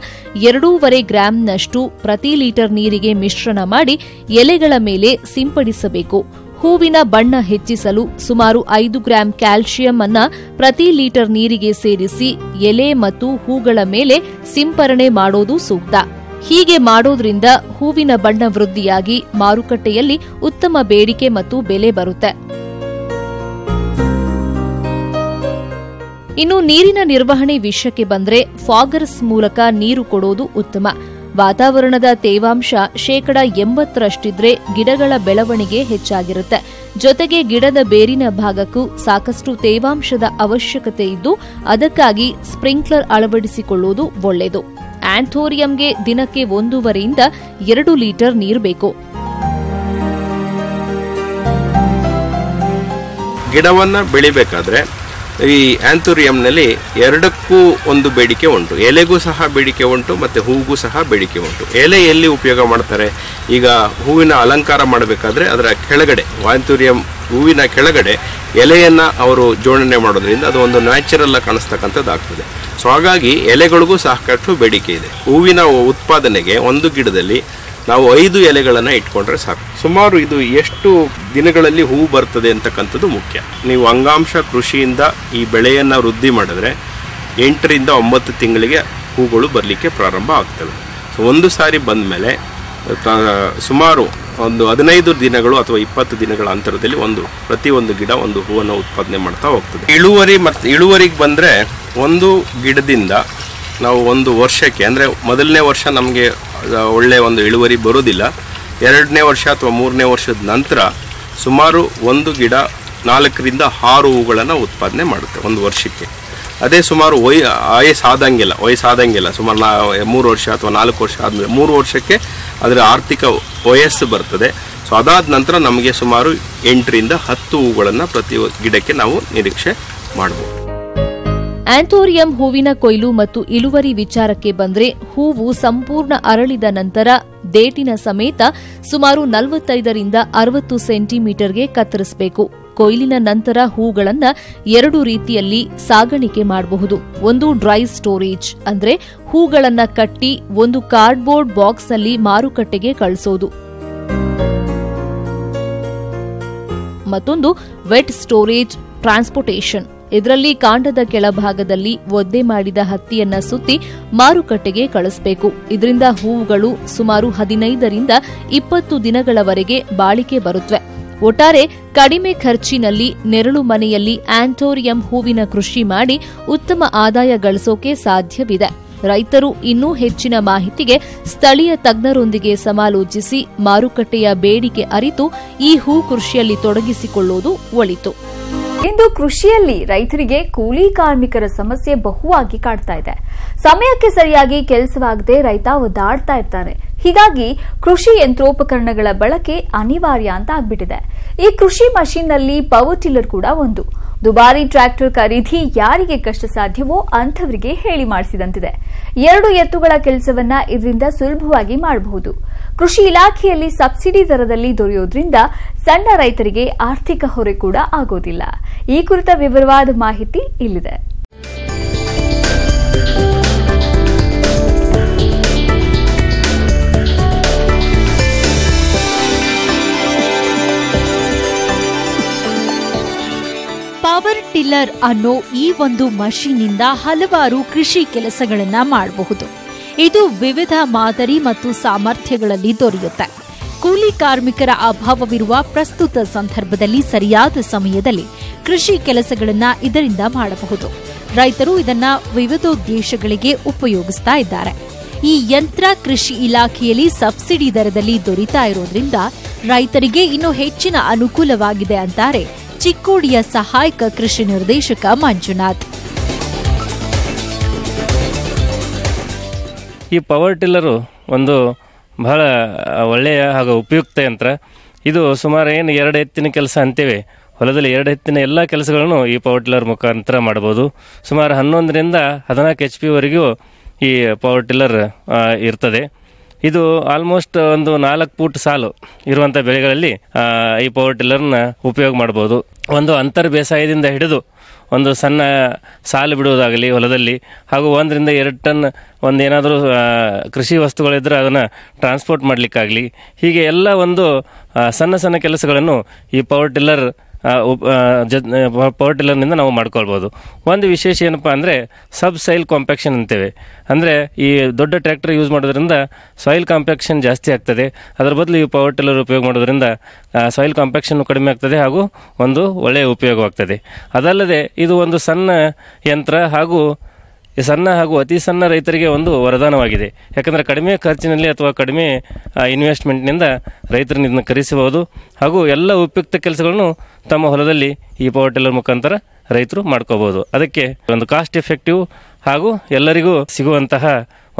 2.5 ಗ್ರಾಂನಷ್ಟು ಪ್ರತಿ ಲೀಟರ್ ನೀರಿಗೆ ಮಿಶ್ರಣ ಮಾಡಿ ಎಲೆಗಳ ಮೇಲೆ ಸಿಂಪಡಿಸಬೇಕು. ಹೂವಿನ ಬಣ್ಣ ಹೆಚ್ಚಿಸಲು ಸುಮಾರು 5 ಗ್ರಾಂ ಕ್ಯಾಲ್ಸಿಯಂ ಅನ್ನ ಪ್ರತಿ ಲೀಟರ್ ನೀರಿಗೆ ಸೇರಿಸಿ ಎಲೆ ಮತ್ತು ಹೂಗಳ ಮೇಲೆ ಸಿಂಪರಣೆ ಮಾಡೋದು ಸೂಕ್ತ. ಹೀಗೆ ಮಾಡೋದ್ರಿಂದ ಹೂವಿನ ಬಣ್ಣ ವೃದ್ಧಿಯಾಗಿ ಮಾರುಕಟ್ಟೆಯಲ್ಲಿ ಉತ್ತಮ ಬೇಡಿಕೆ ಮತ್ತು ಬೆಲೆ ಬರುತ್ತೆ. ಇನ್ನು ನೀರಿನ ನಿರ್ವಹಣೆ ವಿಷಯಕ್ಕೆ ಬಂದ್ರೆ ಫಾಗರ್ಸ್ ಮೂಲಕ ನೀರು ಕೊಡೋದು ಉತ್ತಮ. ವಾತಾವರಣದ ತೇವಾಂಶ 80% ಗಿಡಗಳ ಬೆಳವಣಿಗೆ ಹೆಚ್ಚಾಗಿರುತ್ತೆ. ಜೊತೆಗೆ ಗಿಡದ ಬೇರಿನ ಭಾಗಕ್ಕೂ ಸಾಕಷ್ಟು ತೇವಾಂಶದ ಅವಶ್ಯಕತೆ ಇದ್ದು ಅದಕ್ಕಾಗಿ ಸ್ಪ್ರಿಂಕ್ಲರ್ ಅಳವಡಿಸಿಕೊಳ್ಳುವುದು ಒಳ್ಳೆಯದು. ಆಂಥೋರಿಯಂಗೆ ದಿನಕ್ಕೆ 1.5ರಿಂದ 2 ಲೀಟರ್ ನೀರು ಬೇಕು. ಗಿಡವನ್ನು ಬೆಳಿಬೇಕಾದ್ರೆ ಈ ಆಂಥೋರಿಯಂನಲ್ಲಿ 2ಕ್ಕೂ ಒಂದು ಬೇಡಿಕೆ ಉಂಟು. ಎಲೆಗೂ ಸಹ ಬೇಡಿಕೆ ಉಂಟು ಮತ್ತು ಹೂವಿಗೂ ಸಹ ಬೇಡಿಕೆ ಉಂಟು. ಎಲೆ ಎಲ್ಲಿ ಉಪಯೋಗ ಮಾಡ್ತಾರೆ? ಈಗ ಹೂವಿನ ಅಲಂಕಾರ ಮಾಡಬೇಕಾದ್ರೆ ಅದರ ಕೆಳಗಡೆ, ಆಂಥೋರಿಯಂ ಹೂವಿನ ಕೆಳಗಡೆ ಎಲೆಯನ್ನು ಅವರು ಜೋಡಣೆ ಮಾಡೋದ್ರಿಂದ ಅದು ಒಂದು ನ್ಯಾಚುರಲ್ ಕಾಣಿಸ್ತಕ್ಕಂಥದ್ದಾಗ್ತದೆ. ಸೊ ಹಾಗಾಗಿ ಎಲೆಗಳಿಗೂ ಸಾಕಷ್ಟು ಬೇಡಿಕೆ ಇದೆ. ಹೂವಿನ ಉತ್ಪಾದನೆಗೆ ಒಂದು ಗಿಡದಲ್ಲಿ ನಾವು 5 ಎಲೆಗಳನ್ನು ಇಟ್ಕೊಂಡ್ರೆ ಸಾಕು. ಸುಮಾರು ಇದು ಎಷ್ಟು ದಿನಗಳಲ್ಲಿ ಹೂ ಬರ್ತದೆ ಅಂತಕ್ಕಂಥದ್ದು ಮುಖ್ಯ. ನೀವು ಅಂಗಾಂಶ ಕೃಷಿಯಿಂದ ಈ ಬೆಳೆಯನ್ನು ವೃದ್ಧಿ ಮಾಡಿದ್ರೆ 8ರಿಂದ 9 ತಿಂಗಳಿಗೆ ಹೂಗಳು ಬರಲಿಕ್ಕೆ ಪ್ರಾರಂಭ ಆಗ್ತವೆ. ಸೊ ಒಂದು ಸಾರಿ ಬಂದ ಮೇಲೆ ಸುಮಾರು ಒಂದು 15 ದಿನಗಳು ಅಥವಾ 20 ದಿನಗಳ ಅಂತರದಲ್ಲಿ ಪ್ರತಿಯೊಂದು ಗಿಡ ಒಂದು ಹೂವನ್ನು ಉತ್ಪಾದನೆ ಮಾಡ್ತಾ ಹೋಗ್ತದೆ. ಇಳುವರಿಗೆ ಬಂದರೆ ಒಂದು ಗಿಡದಿಂದ ನಾವು ಒಂದು ವರ್ಷಕ್ಕೆ, ಅಂದರೆ ಮೊದಲನೇ ವರ್ಷ ನಮಗೆ ಒಳ್ಳೆಯ ಒಂದು ಇಳುವರಿ ಬರೋದಿಲ್ಲ. 2ನೇ ವರ್ಷ ಅಥವಾ 3ನೇ ವರ್ಷದ ನಂತರ ಸುಮಾರು ಒಂದು ಗಿಡ 4 ರಿಂದ 6 ಹೂಗಳನ್ನು ಉತ್ಪಾದನೆ ಮಾಡುತ್ತೆ ಒಂದು ವರ್ಷಕ್ಕೆ. ಅದೇ ಸುಮಾರು ವಯಸ್ಸಾದಂಗೆಲ್ಲ ಸುಮಾರು 3 ವರ್ಷ ಅಥವಾ 4 ವರ್ಷ ಆದಮೇಲೆ 3 ವರ್ಷಕ್ಕೆ ಅದರ ಆರ್ಥಿಕ ವಯಸ್ಸು ಬರ್ತದೆ. ಸೊ ಅದಾದ ನಂತರ ನಮಗೆ ಸುಮಾರು 8 ರಿಂದ 10 ಹೂಗಳನ್ನು ಪ್ರತಿ ಗಿಡಕ್ಕೆ ನಾವು ನಿರೀಕ್ಷೆ ಮಾಡಬಹುದು. ಆಂಥೋರಿಯಂ ಹೂವಿನ ಕೊಯ್ಲು ಮತ್ತು ಇಳುವರಿ ವಿಚಾರಕ್ಕೆ ಬಂದ್ರೆ ಹೂವು ಸಂಪೂರ್ಣ ಅರಳಿದ ನಂತರ ದೇಟಿನ ಸಮೇತ ಸುಮಾರು 45 ರಿಂದ 60 ಸೆಂಟಿಮೀಟರ್ಗೆ ಕತ್ತರಿಸಬೇಕು. ಕೊಯ್ಲಿನ ನಂತರ ಹೂಗಳನ್ನು 2 ರೀತಿಯಲ್ಲಿ ಸಾಗಾಣಿಕೆ ಮಾಡಬಹುದು. ಒಂದು ಡ್ರೈ ಸ್ಟೋರೇಜ್ ಅಂದ್ರೆ ಹೂಗಳನ್ನ ಕಟ್ಟಿ ಒಂದು ಕಾರ್ಡ್ಬೋರ್ಡ್ ಬಾಕ್ಸ್ನಲ್ಲಿ ಮಾರುಕಟ್ಟೆಗೆ ಕಳಿಸೋದು. ಮತ್ತೊಂದು ವೆಟ್ ಸ್ಟೋರೇಜ್ ಟ್ರಾನ್ಸ್ಪೋರ್ಟೇಷನ್. ಇದರಲ್ಲಿ ಕಾಂಡದ ಕೆಳಭಾಗದಲ್ಲಿ ಒದ್ದೆ ಮಾಡಿದ ಹತ್ತಿಯನ್ನ ಸುತ್ತಿ ಮಾರುಕಟ್ಟೆಗೆ ಕಳಿಸಬೇಕು. ಇದರಿಂದ ಹೂವುಗಳು ಸುಮಾರು 15 ರಿಂದ 20 ದಿನಗಳವರೆಗೆ ಬಾಳಿಕೆ ಬರುತ್ತವೆ. ಒಟ್ಟಾರೆ ಕಡಿಮೆ ಖರ್ಚಿನಲ್ಲಿ ನೆರಳು ಮನೆಯಲ್ಲಿ ಆಂಥೋರಿಯಂ ಹೂವಿನ ಕೃಷಿ ಮಾಡಿ ಉತ್ತಮ ಆದಾಯ ಗಳಿಸೋಕೆ ಸಾಧ್ಯವಿದೆ. ರೈತರು ಇನ್ನೂ ಹೆಚ್ಚಿನ ಮಾಹಿತಿಗೆ ಸ್ಥಳೀಯ ತಜ್ಞರೊಂದಿಗೆ ಸಮಾಲೋಚಿಸಿ ಮಾರುಕಟ್ಟೆಯ ಬೇಡಿಕೆ ಅರಿತು ಈ ಹೂ ಕೃಷಿಯಲ್ಲಿ ತೊಡಗಿಸಿಕೊಳ್ಳುವುದು ಒಳಿತು. ಇಂದು ಕೃಷಿಯಲ್ಲಿ ರೈತರಿಗೆ ಕೂಲಿ ಕಾರ್ಮಿಕರ ಸಮಸ್ಯೆ ಬಹುವಾಗಿ ಕಾಡ್ತಾ ಇದೆ. ಸಮಯಕ್ಕೆ ಸರಿಯಾಗಿ ಕೆಲಸವಾಗದೆ ರೈತ ಒದ್ದಾಡ್ತಾ ಇರ್ತಾನೆ. ಹೀಗಾಗಿ ಕೃಷಿ ಯಂತ್ರೋಪಕರಣಗಳ ಬಳಕೆ ಅನಿವಾರ್ಯ ಅಂತ ಆಗ್ಬಿಟ್ಟಿದೆ. ಈ ಕೃಷಿ ಮಷೀನ್ನಲ್ಲಿ ಪವರ್ ಟಿಲ್ಲರ್ ಕೂಡ ಒಂದು. ದುಬಾರಿ ಟ್ರ್ಯಾಕ್ಟರ್ ಖರೀದಿ ಯಾರಿಗೆ ಕಷ್ಟ ಸಾಧ್ಯವೋ ಅಂಥವರಿಗೆ ಹೇಳಿ ಮಾಡಿಸಿದಂತಿದೆ. 2 ಎತ್ತುಗಳ ಕೆಲಸವನ್ನ ಇದರಿಂದ ಸುಲಭವಾಗಿ ಮಾಡಬಹುದು. ಕೃಷಿ ಇಲಾಖೆಯಲ್ಲಿ ಸಬ್ಸಿಡಿ ದರದಲ್ಲಿ ದೊರೆಯೋದ್ರಿಂದ ಸಣ್ಣ ರೈತರಿಗೆ ಆರ್ಥಿಕ ಹೊರೆ ಕೂಡ ಆಗೋದಿಲ್ಲ. ಈ ಕುರಿತ ವಿವರವಾದ ಮಾಹಿತಿ ಇಲ್ಲಿದೆ. ಪವರ್ ಟಿಲ್ಲರ್ ಅನ್ನೋ ಈ ಒಂದು ಮಷೀನ್ನಿಂದ ಹಲವಾರು ಕೃಷಿ ಕೆಲಸಗಳನ್ನ ಮಾಡಬಹುದು. ಇದು ವಿವಿಧ ಮಾದರಿ ಮತ್ತು ಸಾಮರ್ಥ್ಯಗಳಲ್ಲಿ ದೊರೆಯುತ್ತೆ. ಕೂಲಿ ಕಾರ್ಮಿಕರ ಅಭಾವವಿರುವ ಪ್ರಸ್ತುತ ಸಂದರ್ಭದಲ್ಲಿ ಸರಿಯಾದ ಸಮಯದಲ್ಲಿ ಕೃಷಿ ಕೆಲಸಗಳನ್ನ ಇದರಿಂದ ಮಾಡಬಹುದು. ರೈತರು ಇದನ್ನ ವಿವಿಧೋದ್ದೇಶಗಳಿಗೆ ಉಪಯೋಗಿಸ್ತಾ ಇದ್ದಾರೆ. ಈ ಯಂತ್ರ ಕೃಷಿ ಇಲಾಖೆಯಲ್ಲಿ ಸಬ್ಸಿಡಿ ದರದಲ್ಲಿ ದೊರೀತಾ ಇರೋದ್ರಿಂದ ರೈತರಿಗೆ ಇನ್ನೂ ಹೆಚ್ಚಿನ ಅನುಕೂಲವಾಗಿದೆ ಅಂತಾರೆ ಚಿಕ್ಕೋಡಿಯ ಸಹಾಯಕ ಕೃಷಿ ನಿರ್ದೇಶಕ ಮಂಜುನಾಥ್. ಈ ಪವರ್ ಟಿಲ್ಲರು ಒಂದು ಬಹಳ ಒಳ್ಳೆಯ ಹಾಗೂ ಉಪಯುಕ್ತ ಯಂತ್ರ. ಇದು ಸುಮಾರು 2 ಎತ್ತಿನ ಕೆಲಸ ಅಂತೇವೆ, ಹೊಲದಲ್ಲಿ 2 ಎತ್ತಿನ ಎಲ್ಲ ಕೆಲಸಗಳನ್ನು ಈ ಪವರ್ ಟಿಲ್ಲರ್ ಮುಖಾಂತರ ಮಾಡಬಹುದು. ಸುಮಾರು 11 ರಿಂದ 14 HP ವರೆಗೂ ಈ ಪವರ್ ಟಿಲ್ಲರ್ ಇರ್ತದೆ. ಇದು ಆಲ್ಮೋಸ್ಟ್ ಒಂದು 4 ಫೂಟ್ ಸಾಲು ಇರುವಂಥ ಬೆಳೆಗಳಲ್ಲಿ ಈ ಪವರ್ ಟಿಲ್ಲರ್ನ ಉಪಯೋಗ ಮಾಡಬಹುದು. ಒಂದು ಅಂತರ್ ಬೇಸಾಯದಿಂದ ಹಿಡಿದು ಒಂದು ಸಣ್ಣ ಸಾಲು ಬಿಡುವುದಾಗಲಿ ಹೊಲದಲ್ಲಿ, ಹಾಗೂ 1 ರಿಂದ 2 ಟನ್ ಒಂದೇನಾದರೂ ಕೃಷಿ ವಸ್ತುಗಳಿದ್ದರೆ ಅದನ್ನು ಟ್ರಾನ್ಸ್ಪೋರ್ಟ್ ಮಾಡಲಿಕ್ಕಾಗಲಿ, ಹೀಗೆ ಎಲ್ಲ ಒಂದು ಸಣ್ಣ ಸಣ್ಣ ಕೆಲಸಗಳನ್ನು ಈ ಪವರ್ ಟಿಲ್ಲರ್ನಿಂದ ನಾವು ಮಾಡ್ಕೊಳ್ಬೋದು. ಒಂದು ವಿಶೇಷ ಏನಪ್ಪ ಅಂದರೆ ಸಬ್ ಸಾಯಿಲ್ ಕಾಂಪ್ಯಾಕ್ಷನ್ ಅಂತೇವೆ. ಅಂದರೆ ಈ ದೊಡ್ಡ ಟ್ರ್ಯಾಕ್ಟರ್ ಯೂಸ್ ಮಾಡೋದ್ರಿಂದ ಸಾಯಿಲ್ ಕಾಂಪ್ಯಾಕ್ಷನ್ ಜಾಸ್ತಿ ಆಗ್ತದೆ. ಅದರ ಬದಲು ಈ ಪವರ್ ಟಿಲ್ಲರ್ ಉಪಯೋಗ ಮಾಡೋದ್ರಿಂದ ಸಾಯಿಲ್ ಕಾಂಪ್ಯಾಕ್ಷನ್ ಕಡಿಮೆ ಆಗ್ತದೆ ಹಾಗೂ ಒಂದು ಒಳ್ಳೆಯ ಉಪಯೋಗವಾಗ್ತದೆ. ಅದಲ್ಲದೆ ಇದು ಒಂದು ಸಣ್ಣ ಯಂತ್ರ ಹಾಗೂ ಸಣ್ಣ ಹಾಗೂ ಅತಿ ಸಣ್ಣ ರೈತರಿಗೆ ಒಂದು ವರದಾನವಾಗಿದೆ. ಯಾಕಂದರೆ ಕಡಿಮೆ ಖರ್ಚಿನಲ್ಲಿ ಅಥವಾ ಕಡಿಮೆ ಇನ್ವೆಸ್ಟ್ಮೆಂಟ್ನಿಂದ ರೈತರನ್ನ ಇದನ್ನು ಖರೀದಿಸಬಹುದು ಹಾಗೂ ಎಲ್ಲ ಉಪಯುಕ್ತ ಕೆಲಸಗಳನ್ನು ತಮ್ಮ ಹೊಲದಲ್ಲಿ ಈ ಪವರ್ ಟಿಲ್ಲರ್ ಮುಖಾಂತರ ರೈತರು ಮಾಡ್ಕೋಬಹುದು. ಅದಕ್ಕೆ ಒಂದು ಕಾಸ್ಟ್ ಎಫೆಕ್ಟಿವ್ ಹಾಗೂ ಎಲ್ಲರಿಗೂ ಸಿಗುವಂತಹ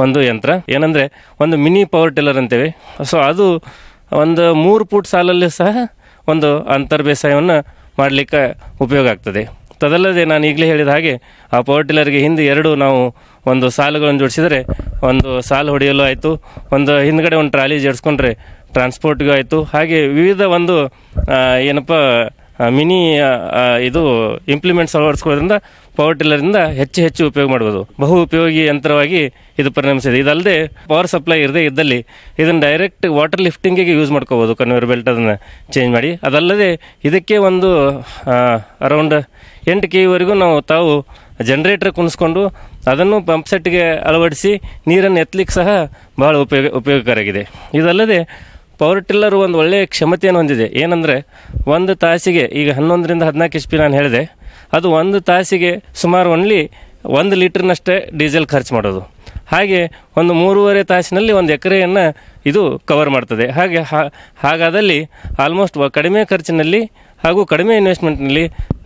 ಒಂದು ಯಂತ್ರ ಏನಂದರೆ ಒಂದು ಮಿನಿ ಪವರ್ ಟಿಲ್ಲರ್ ಅಂತೇವೆ. ಸೊ ಅದು ಒಂದು 3 ಫೂಟ್ ಸಾಲಲ್ಲಿ ಸಹ ಒಂದು ಅಂತರ್ ಬೇಸಾಯವನ್ನು ಮಾಡಲಿಕ್ಕೆ ಉಪಯೋಗ ಆಗ್ತದೆ. ಅದಲ್ಲದೆ ನಾನು ಈಗಲೇ ಹೇಳಿದ ಹಾಗೆ ಆ ಪವರ್ ಟಿಲ್ಲರ್ಗೆ ಹಿಂದೆ 2 ನಾವು ಒಂದು ಸಾಲುಗಳನ್ನು ಜೋಡಿಸಿದರೆ ಒಂದು ಸಾಲು ಹೊಡೆಯಲು ಆಯಿತು, ಒಂದು ಹಿಂದ್ಗಡೆ ಒಂದು ಟ್ರಾಲಿ ಜೋಡಿಸ್ಕೊಂಡ್ರೆ ಟ್ರಾನ್ಸ್ಪೋರ್ಟ್ಗೂ ಆಯಿತು. ಹಾಗೆ ವಿವಿಧ ಒಂದು ಏನಪ್ಪ ಮಿನಿ ಇದು ಇಂಪ್ಲಿಮೆಂಟ್ಸ್ ಅಳವಡಿಸ್ಕೊಳ್ಳೋದ್ರಿಂದ ಪವರ್ ಟಿಲ್ಲರಿಂದ ಹೆಚ್ಚು ಉಪಯೋಗ ಮಾಡ್ಬೋದು. ಬಹು ಉಪಯೋಗಿ ಯಂತ್ರವಾಗಿ ಇದು ಪರಿಣಮಿಸಿದೆ. ಇದಲ್ಲದೆ ಪವರ್ ಸಪ್ಲೈ ಇರದೇ ಇದ್ದಲ್ಲಿ ಇದನ್ನು ಡೈರೆಕ್ಟ್ ವಾಟರ್ ಲಿಫ್ಟಿಂಗಿಗೆ ಯೂಸ್ ಮಾಡ್ಕೋಬೋದು, ಕನ್ವೇರ್ ಬೆಲ್ಟ್ ಅದನ್ನು ಚೇಂಜ್ ಮಾಡಿ. ಅದಲ್ಲದೆ ಇದಕ್ಕೆ ಒಂದು ಅರೌಂಡ್ 8 kV ವರೆಗೂ ತಾವು ಜನರೇಟರ್ ಕುಣಿಸ್ಕೊಂಡು ಅದನ್ನು ಪಂಪ್ ಸೆಟ್ಗೆ ಅಳವಡಿಸಿ ನೀರನ್ನು ಎತ್ತಲಿಕ್ಕೆ ಸಹ ಬಹಳ ಉಪಯೋಗಕರಾಗಿದೆ. ಇದಲ್ಲದೆ ಪವರ್ ಟಿಲ್ಲರ್ ಒಂದು ಒಳ್ಳೆಯ ಕ್ಷಮತೆಯನ್ನು ಹೊಂದಿದೆ. ಏನಂದರೆ 1 ತಾಸಿಗೆ ಈಗ 11 ರಿಂದ 14 HP ನಾನು ಹೇಳಿದೆ, ಅದು 1 ತಾಸಿಗೆ ಸುಮಾರು ಓನ್ಲಿ 1 ಲೀಟರ್ನಷ್ಟೇ ಡೀಸೆಲ್ ಖರ್ಚು ಮಾಡೋದು. ಹಾಗೆ ಒಂದು 3.5 ತಾಸಿನಲ್ಲಿ 1 ಎಕರೆಯನ್ನು ಇದು ಕವರ್ ಮಾಡ್ತದೆ. ಹಾಗಾದಲ್ಲಿ ಆಲ್ಮೋಸ್ಟ್ ಕಡಿಮೆ ಖರ್ಚಿನಲ್ಲಿ ಹಾಗೂ ಕಡಿಮೆ ಇನ್ವೆಸ್ಟ್ಮೆಂಟ್ನಲ್ಲಿ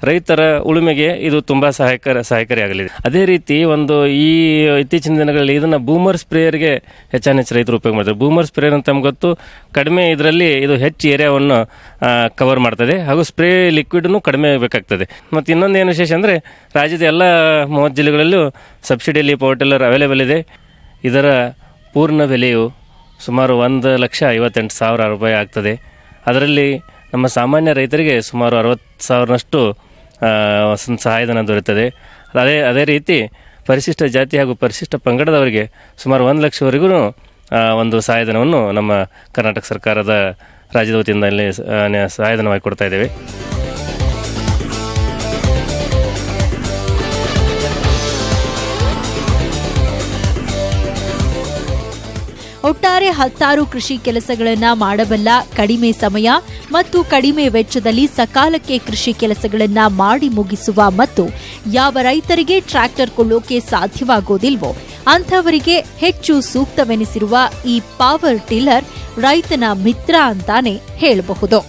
ರೈತರ ಉಳುಮೆಗೆ ಇದು ತುಂಬ ಸಹಾಯಕಾರಿಯಾಗಲಿದೆ. ಅದೇ ರೀತಿ ಈ ಇತ್ತೀಚಿನ ದಿನಗಳಲ್ಲಿ ಇದನ್ನು ಬೂಮರ್ ಸ್ಪ್ರೇಯರ್ಗೆ ಹೆಚ್ಚು ರೈತರು ಉಪಯೋಗ ಮಾಡ್ತಾರೆ. ಬೂಮರ್ ಸ್ಪ್ರೇಯರ್ ಅಂತ ನಮ್ಗೆ ಗೊತ್ತು, ಕಡಿಮೆ ಇದರಲ್ಲಿ ಇದು ಹೆಚ್ಚು ಏರಿಯಾವನ್ನು ಕವರ್ ಮಾಡ್ತದೆ ಹಾಗೂ ಸ್ಪ್ರೇ ಲಿಕ್ವಿಡ್ನು ಕಡಿಮೆ ಬೇಕಾಗ್ತದೆ. ಮತ್ತು ಇನ್ನೊಂದೇನು ವಿಶೇಷ ಅಂದರೆ ರಾಜ್ಯದ ಎಲ್ಲ 30 ಜಿಲ್ಲೆಗಳಲ್ಲೂ ಸಬ್ಸಿಡಿಯಲ್ಲಿ ಪವರ್ ಟಿಲ್ಲರ್ ಅವೈಲೇಬಲ್ ಇದೆ. ಇದರ ಪೂರ್ಣ ಬೆಲೆಯು ಸುಮಾರು 1,58,000 ರೂಪಾಯಿ ಆಗ್ತದೆ. ಅದರಲ್ಲಿ ನಮ್ಮ ಸಾಮಾನ್ಯ ರೈತರಿಗೆ ಸುಮಾರು 60,000ನಷ್ಟು ಸಹಾಯಧನ ದೊರೆಯುತ್ತದೆ. ಅದೇ ರೀತಿ ಪರಿಶಿಷ್ಟ ಜಾತಿ ಹಾಗೂ ಪರಿಶಿಷ್ಟ ಪಂಗಡದವರಿಗೆ ಸುಮಾರು 1 ಲಕ್ಷವರೆಗೂ ಒಂದು ಸಹಾಯಧನವನ್ನು ನಮ್ಮ ಕರ್ನಾಟಕ ಸರ್ಕಾರದ ರಾಜ್ಯದ ವತಿಯಿಂದ ಸಹಾಯಧನವಾಗಿ ಕೊಡ್ತಾ ಇದ್ದೇವೆ. ಒಟ್ಟಾರೆ 16 ಕೃಷಿ ಕೆಲಸಗಳನ್ನು ಮಾಡಬಲ್ಲ, ಕಡಿಮೆ ಸಮಯ ಮತ್ತು ಕಡಿಮೆ ವೆಚ್ಚದಲ್ಲಿ ಸಕಾಲಕ್ಕೆ ಕೃಷಿ ಕೆಲಸಗಳನ್ನು ಮಾಡಿ ಮುಗಿಸುವ ಮತ್ತು ಯಾವ ರೈತರಿಗೆ ಟ್ರ್ಯಾಕ್ಟರ್ ಕೊಳ್ಳೋಕೆ ಸಾಧ್ಯವಾಗೋದಿಲ್ವೋ ಅಂಥವರಿಗೆ ಹೆಚ್ಚು ಸೂಕ್ತವೆನಿಸಿರುವ ಈ ಪವರ್ ಟಿಲ್ಲರ್ ರೈತನ ಮಿತ್ರ ಅಂತಾನೆ ಹೇಳಬಹುದು.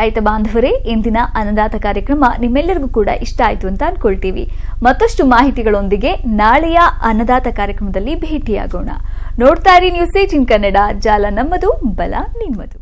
ರೈತ ಬಾಂಧವರೇ, ಇಂದಿನ ಅನ್ನದಾತ ಕಾರ್ಯಕ್ರಮ ನಿಮ್ಮೆಲ್ಲರಿಗೂ ಕೂಡ ಇಷ್ಟ ಆಯಿತು ಅಂತ ಅನ್ಕೊಳ್ತೀವಿ. ಮತ್ತಷ್ಟು ಮಾಹಿತಿಗಳೊಂದಿಗೆ ನಾಳೆಯ ಅನ್ನದಾತ ಕಾರ್ಯಕ್ರಮದಲ್ಲಿ ಭೇಟಿಯಾಗೋಣ. ನೋಡ್ತಾ ಇರಿ ನ್ಯೂಸ್ 18 ಕನ್ನಡ. ಜಾಲ ನಮ್ಮದು, ಬಲ ನಿಮ್ಮದು.